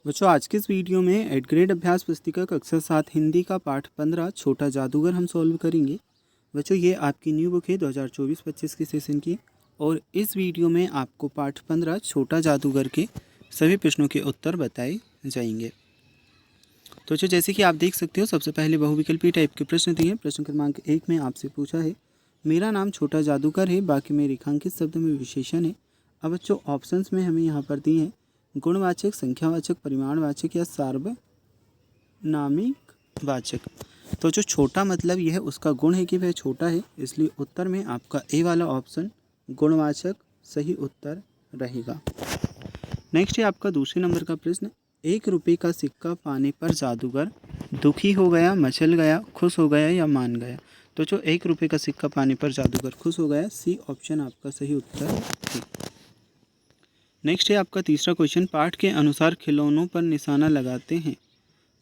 बच्चों आज के इस वीडियो में 8th ग्रेड अभ्यास पुस्तिका कक्षा 7 हिंदी का पाठ 15 छोटा जादूगर हम सॉल्व करेंगे। बच्चों ये आपकी न्यू बुक है 2024-25 के सेशन की और इस वीडियो में आपको पाठ 15 छोटा जादूगर के सभी प्रश्नों के उत्तर बताए जाएंगे। तो बच्चों जैसे कि आप देख सकते हो सबसे पहले बहुविकल्पी टाइप के प्रश्न दिए। प्रश्न क्रमांक 1 में आपसे पूछा है मेरा नाम छोटा जादूगर है, बाकी में रेखांकित शब्द में विशेषण है। अब बच्चों ऑप्शंस में हमें यहाँ पर दिए हैं गुणवाचक, संख्यावाचक, परिमाणवाचक या सार्वनामिक वाचक। तो जो छोटा मतलब यह है उसका गुण है कि वह छोटा है, इसलिए उत्तर में आपका ए वाला ऑप्शन गुणवाचक सही उत्तर रहेगा। नेक्स्ट है आपका दूसरे नंबर का प्रश्न, 1 रुपये का सिक्का पाने पर जादूगर दुखी हो गया, मचल गया, खुश हो गया या मान गया। तो जो 1 रुपये का सिक्का पाने पर जादूगर खुश हो गया, सी ऑप्शन आपका सही उत्तर है। नेक्स्ट है आपका तीसरा क्वेश्चन, पाठ के अनुसार खिलौनों पर निशाना लगाते हैं,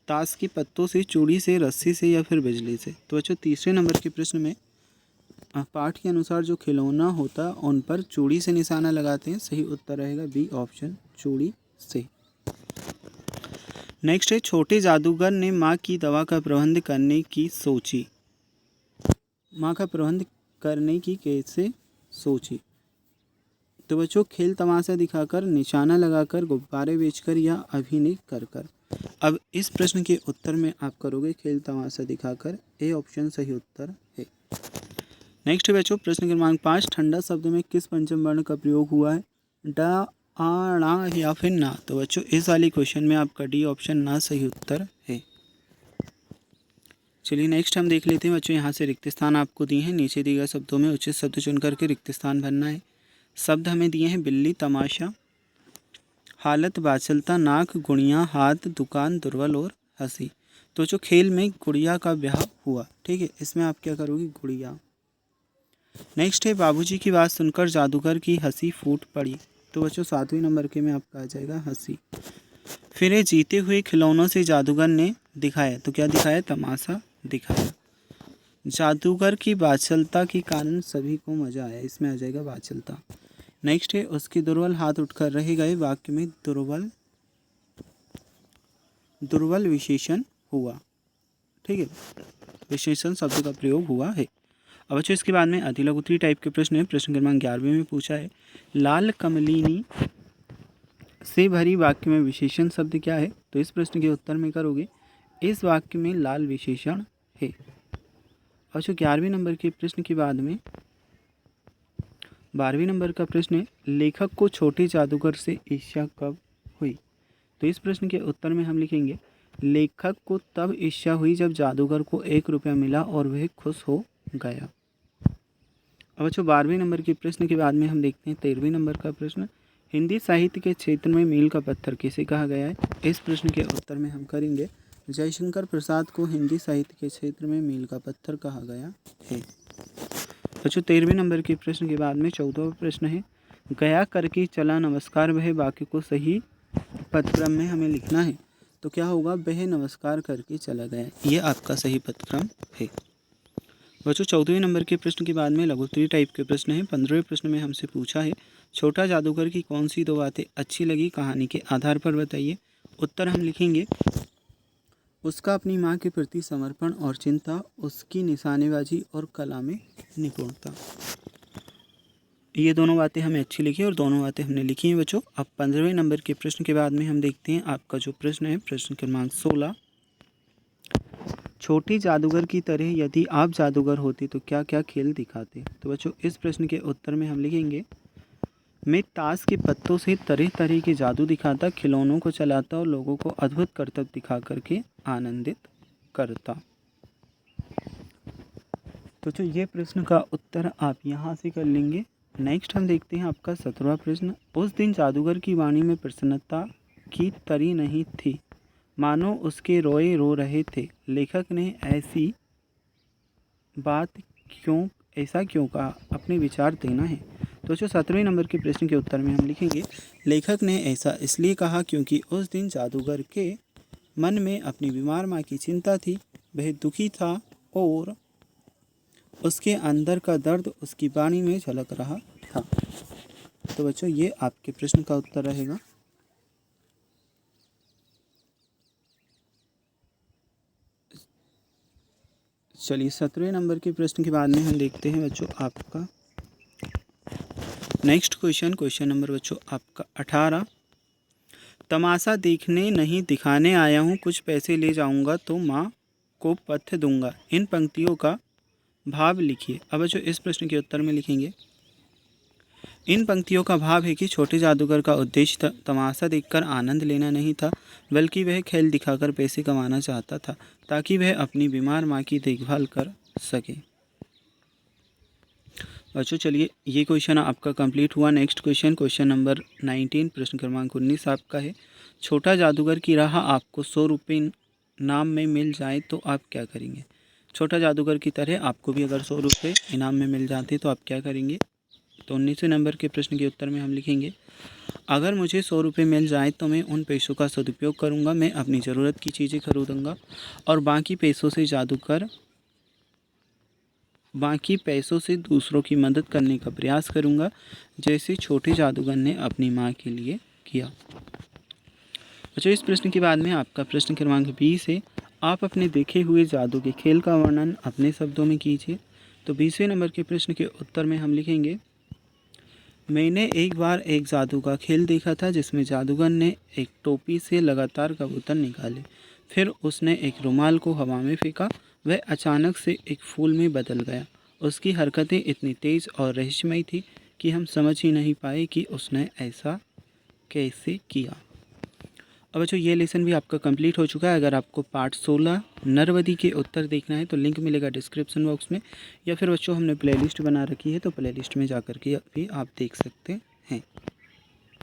ताश के पत्तों से, चूड़ी से, रस्सी से या फिर बिजली से। तो बच्चों तीसरे नंबर के प्रश्न में पाठ के अनुसार जो खिलौना होता है उन पर चूड़ी से निशाना लगाते हैं, सही उत्तर रहेगा बी ऑप्शन चूड़ी से। नेक्स्ट है छोटे जादूगर ने माँ की दवा का प्रबंध करने की सोची, माँ का प्रबंध करने की कैसे सोची। तो बच्चों खेल तमाशा दिखाकर, निशाना लगाकर, गुब्बारे बेचकर या अभिनय कर कर। अब इस प्रश्न के उत्तर में आप करोगे खेल तमाशा दिखाकर, ए ऑप्शन सही उत्तर है। नेक्स्ट है बच्चों प्रश्न क्रमांक 5, ठंडा शब्द में किस पंचम वर्ण का प्रयोग हुआ है, डा, आ, णा या फिर ना। तो बच्चों इस वाली क्वेश्चन में आपका डी ऑप्शन ना सही उत्तर है। चलिए नेक्स्ट हम देख लेते हैं बच्चों, यहाँ से रिक्त स्थान आपको दिए हैं, नीचे दिए गए शब्दों में उचित शब्द चुन करके रिक्त स्थान भरना है। शब्द हमें दिए हैं बिल्ली, तमाशा, हालत, बाचलता, नाक, गुड़िया, हाथ, दुकान, दुर्बल और हंसी। तो जो खेल में गुड़िया का ब्याह हुआ, ठीक है, इसमें आप क्या करोगे गुड़िया। नेक्स्ट है बाबूजी की बात सुनकर जादूगर की हंसी फूट पड़ी। तो बच्चों 7वें नंबर के में आपका आ जाएगा हंसी। फिर ये जीते हुए खिलौनों से जादूगर ने दिखाया, तो क्या दिखाया, तमाशा दिखाया। जादूगर की बाचलता के कारण सभी को मजा आया, इसमें आ जाएगा बाचलता। नेक्स्ट है उसके दुर्बल हाथ उठकर रह गए, वाक्य में दुर्बल विशेषण हुआ, ठीक है, विशेषण शब्द का प्रयोग हुआ है। अब बच्चों इसके बाद में अधिलघुत्री टाइप के प्रश्न है। प्रश्न क्रमांक 11वें में पूछा है लाल कमलिनी से भरी वाक्य में विशेषण शब्द क्या है। तो इस प्रश्न के उत्तर में करोगे इस वाक्य में लाल विशेषण है। और जो 11वें नंबर के प्रश्न के बाद में 12वें नंबर का प्रश्न है लेखक को छोटे जादूगर से ईर्ष्या कब हुई। तो इस प्रश्न के उत्तर में हम लिखेंगे लेखक को तब ईर्ष्या हुई जब जादूगर को 1 रुपया मिला और वह खुश हो गया। अब बच्चों 12वें नंबर के प्रश्न के बाद में हम देखते हैं 13वें नंबर का प्रश्न, हिंदी साहित्य के क्षेत्र में मील का पत्थर किसे कहा गया है। इस प्रश्न के उत्तर में हम करेंगे जयशंकर प्रसाद को हिंदी साहित्य के क्षेत्र में मील का पत्थर कहा गया है। बच्चों 13वें नंबर के प्रश्न के बाद में 14वां प्रश्न है गया करके चला नमस्कार वह, वाक्य को सही पदक्रम में हमें लिखना है। तो क्या होगा, वह नमस्कार करके चला गया, ये आपका सही पदक्रम है। बच्चों 14वें नंबर के प्रश्न के बाद में लघुत्तरी टाइप के प्रश्न हैं। 15वें प्रश्न में हमसे पूछा है छोटा जादूगर की कौन सी 2 बातें अच्छी लगी, कहानी के आधार पर बताइए। उत्तर हम लिखेंगे उसका अपनी माँ के प्रति समर्पण और चिंता, उसकी निशानेबाजी और कला में निपुणता। ये दोनों बातें हमें अच्छी लिखी और दोनों बातें हमने लिखी हैं बच्चों। अब 15वें नंबर के प्रश्न के बाद में हम देखते हैं आपका जो प्रश्न है प्रश्न क्रमांक 16, छोटी जादूगर की तरह यदि आप जादूगर होते तो क्या क्या खेल दिखाते। तो बच्चों इस प्रश्न के उत्तर में हम लिखेंगे मैं ताश के पत्तों से तरह तरह के जादू दिखाता, खिलौनों को चलाता और लोगों को अद्भुत करतब दिखा करके आनंदित करता। तो जो ये प्रश्न का उत्तर आप यहाँ से कर लेंगे। नेक्स्ट हम देखते हैं आपका 17वां प्रश्न, उस दिन जादूगर की वाणी में प्रसन्नता की तरी नहीं थी, मानो उसके रोए रो रहे थे, लेखक ने ऐसी बात ऐसा क्यों कहा, अपने विचार देना है। तो जो 17वें नंबर के प्रश्न के उत्तर में हम लिखेंगे लेखक ने ऐसा इसलिए कहा क्योंकि उस दिन जादूगर के मन में अपनी बीमार माँ की चिंता थी, वह दुखी था और उसके अंदर का दर्द उसकी वाणी में झलक रहा था। तो बच्चों ये आपके प्रश्न का उत्तर रहेगा। चलिए 17वें नंबर के प्रश्न के बाद में हम देखते हैं बच्चों आपका नेक्स्ट क्वेश्चन नंबर बच्चों आपका 18। तमाशा देखने नहीं दिखाने आया हूँ, कुछ पैसे ले जाऊँगा तो माँ को पथ्य दूंगा। इन पंक्तियों का भाव लिखिए। अब बच्चों इस प्रश्न के उत्तर में लिखेंगे, इन पंक्तियों का भाव है कि छोटे जादूगर का उद्देश्य तमाशा देखकर आनंद लेना नहीं था, बल्कि वह खेल दिखाकर पैसे कमाना चाहता था ताकि वह अपनी बीमार माँ की देखभाल कर सके। बच्चों चलिए ये क्वेश्चन आपका कंप्लीट हुआ। नेक्स्ट क्वेश्चन नंबर 19 प्रश्न क्रमांक 19 आपका है, छोटा जादूगर की राह आपको 100 रुपये इनाम में मिल जाए तो आप क्या करेंगे। छोटा जादूगर की तरह आपको भी अगर 100 रुपये इनाम में मिल जाते तो आप क्या करेंगे। तो 19वें नंबर के प्रश्न के उत्तर में हम लिखेंगे, अगर मुझे 100 रुपये मिल जाए तो मैं उन पैसों का सदुपयोग करूँगा, मैं अपनी ज़रूरत की चीज़ें खरीदूँगा और बाकी पैसों से दूसरों की मदद करने का प्रयास करूँगा, जैसे छोटे जादूगर ने अपनी माँ के लिए किया। बच्चों इस प्रश्न के बाद में आपका प्रश्न क्रमांक 20 है, आप अपने देखे हुए जादू के खेल का वर्णन अपने शब्दों में कीजिए। तो 20वें नंबर के प्रश्न के उत्तर में हम लिखेंगे, मैंने एक बार एक जादू का खेल देखा था जिसमें जादूगर ने एक टोपी से लगातार कबूतर निकाले, फिर उसने एक रुमाल को हवा में फेंका, वह अचानक से एक फूल में बदल गया। उसकी हरकतें इतनी तेज़ और रहस्यमयी थी कि हम समझ ही नहीं पाए कि उसने ऐसा कैसे किया। अब बच्चों ये लेसन भी आपका कंप्लीट हो चुका है। अगर आपको पार्ट 16 नरवदी के उत्तर देखना है तो लिंक मिलेगा डिस्क्रिप्शन बॉक्स में, या फिर बच्चों हमने प्लेलिस्ट बना रखी है तो प्लेलिस्ट में जा कर के भी आप देख सकते हैं।